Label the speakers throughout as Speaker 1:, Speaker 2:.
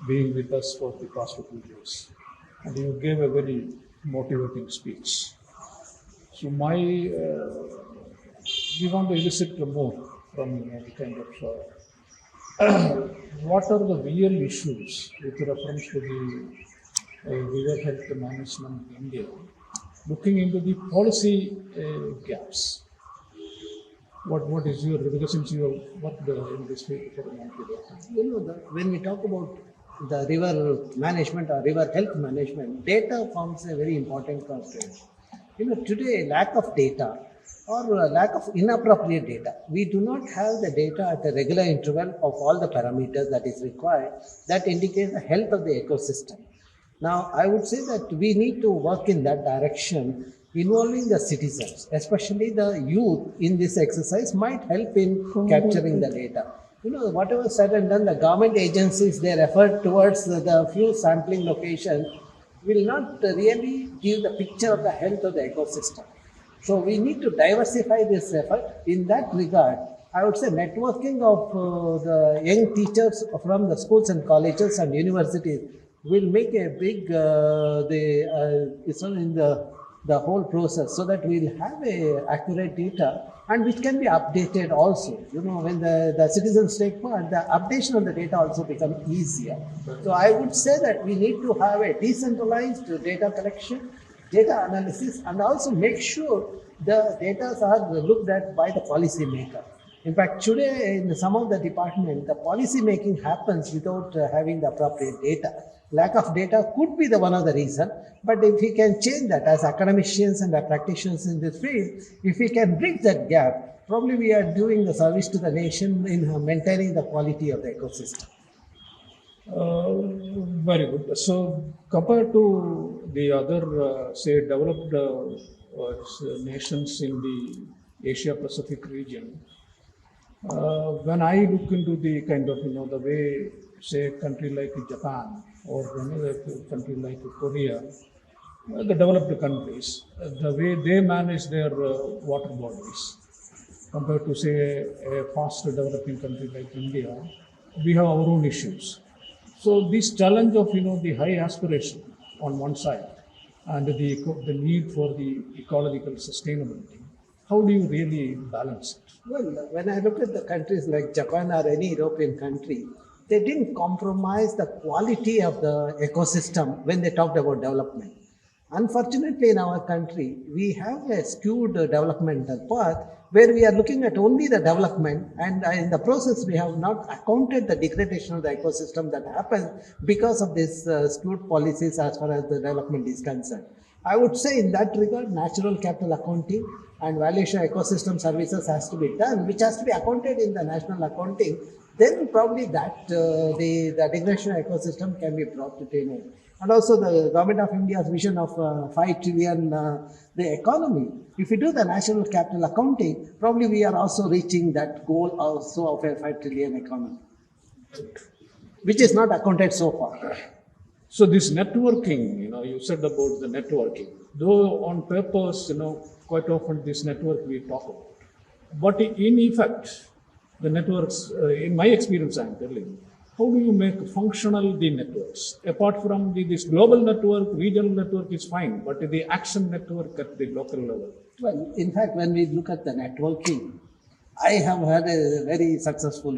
Speaker 1: being with us for the past 2 years. And you gave a very motivating speech. So we want to elicit more from the kind of what are the real issues with reference to the river health management in India, looking into the policy gaps. What is your, because since you have worked in this field for a long period of time?
Speaker 2: When we talk about the river management or river health management, data forms a very important constraint. Today, lack of data or lack of inappropriate data. We do not have the data at a regular interval of all the parameters that is required that indicate the health of the ecosystem. Now, I would say that we need to work in that direction, involving the citizens, especially the youth in this exercise might help in capturing the data. Whatever said and done, the government agencies, their effort towards the few sampling locations will not really give the picture of the health of the ecosystem. So we need to diversify this effort. In that regard, I would say networking of the young teachers from the schools and colleges and universities will make a big in the whole process, so that we'll have a accurate data and which can be updated also. When the citizens take part, the updation of the data also becomes easier. So I would say that we need to have a decentralized data collection, data analysis, and also make sure the data are looked at by the policy maker. In fact, today in some of the departments, the policy making happens without having the appropriate data. Lack of data could be the one of the reason, but if we can change that as academicians and practitioners in this field, if we can bridge that gap, probably we are doing the service to the nation in maintaining the quality of the ecosystem.
Speaker 1: Very good. So compared to the other, say, developed nations in the Asia Pacific region, when I look into the kind of, the way, say, a country like Japan or another country like Korea, the developed countries, the way they manage their water bodies compared to, say, a fast developing country like India, we have our own issues. So this challenge of, the high aspiration on one side and the need for the ecological sustainability, how do you really balance it?
Speaker 2: Well, when I look at the countries like Japan or any European country, they didn't compromise the quality of the ecosystem when they talked about development. Unfortunately, in our country, we have a skewed developmental path where we are looking at only the development, and in the process we have not accounted the degradation of the ecosystem that happens because of these skewed policies as far as the development is concerned. I would say in that regard, natural capital accounting and valuation ecosystem services has to be done, which has to be accounted in the national accounting. Then probably that the degradation ecosystem can be brought to table. And also the government of India's vision of 5 trillion, the economy. If we do the national capital accounting, probably we are also reaching that goal also of a 5 trillion economy, which is not accounted so far.
Speaker 1: So this networking, you said about the networking, though on papers, quite often this network we talk about. But in effect, the networks, in my experience I'm telling, how do you make functional the networks? Apart from this global network, regional network is fine, but the action network at the local level?
Speaker 2: Well, in fact, when we look at the networking, I have had a very successful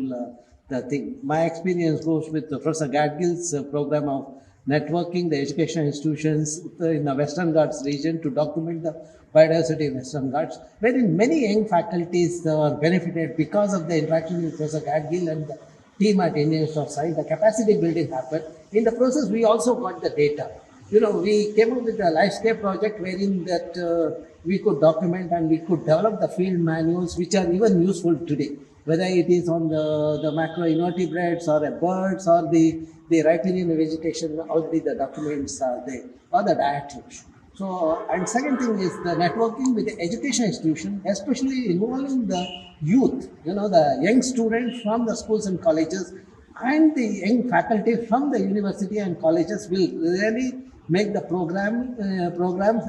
Speaker 2: thing. My experience goes with Professor Gadgil's program of networking the educational institutions in the Western Ghats region to document the biodiversity in Western Ghats, wherein many young faculties are benefited because of the interaction with Professor Gadgil and the team at Indian Institute of Science. The capacity building happened. In the process, we also got the data. We came up with a LifeScape project wherein that we could document and we could develop the field manuals, which are even useful today, whether it is on the macroinvertebrates or birds or the right linear vegetation. Already the documents are there, or the diatribes. So, and second thing is the networking with the education institution, especially involving the youth, the young students from the schools and colleges and the young faculty from the university and colleges will really make the programs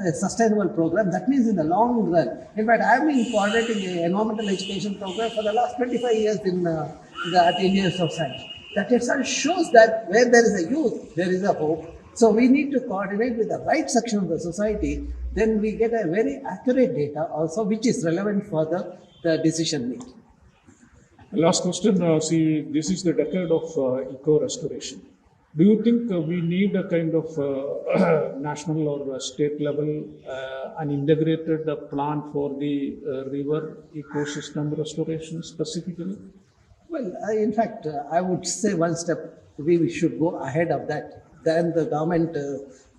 Speaker 2: a sustainable program. That means in the long run. In fact, I have been coordinating an environmental education program for the last 25 years at Indian Institute of Science. That itself shows that where there is a youth, there is a hope. So we need to coordinate with the right section of the society. Then we get a very accurate data also, which is relevant for the decision making.
Speaker 1: Last question. See, this is the decade of eco-restoration. Do you think we need a kind of national or state level an integrated plan for the river ecosystem restoration specifically?
Speaker 2: Well, in fact, I would say one step we should go ahead of that. Then the government,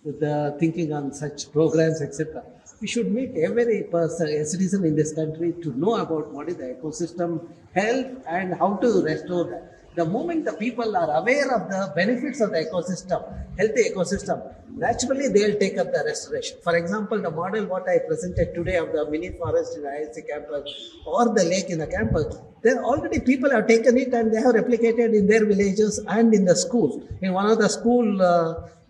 Speaker 2: the thinking on such programs, etc. We should make every person, a citizen in this country, to know about what is the ecosystem health and how to restore that. The moment the people are aware of the benefits of the ecosystem, healthy ecosystem, naturally they'll take up the restoration. For example, the model what I presented today of the mini forest in the ISC campus or the lake in the campus, there already people have taken it and they have replicated in their villages and in the schools. In one of the school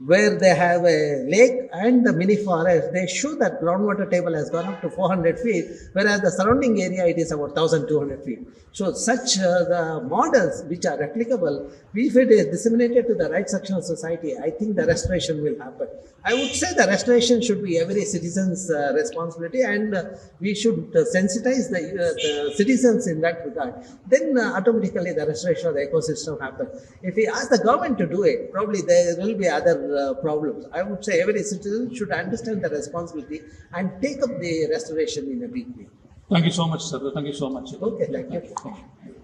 Speaker 2: where they have a lake and the mini forest, they show that groundwater table has gone up to 400 feet, whereas the surrounding area it is about 1,200 feet. So such the models which are replicable, if it is disseminated to the right section of society, I think the restoration will happen. I would say the restoration should be every citizen's responsibility, and we should sensitize the citizens in that regard. Then automatically the restoration of the ecosystem happens. If we ask the government to do it, probably there will be other problems. I would say every citizen should understand the responsibility and take up the restoration in a big way.
Speaker 1: Thank you so much, sir. Thank you so much.
Speaker 2: Okay, thank you.
Speaker 1: Thank you.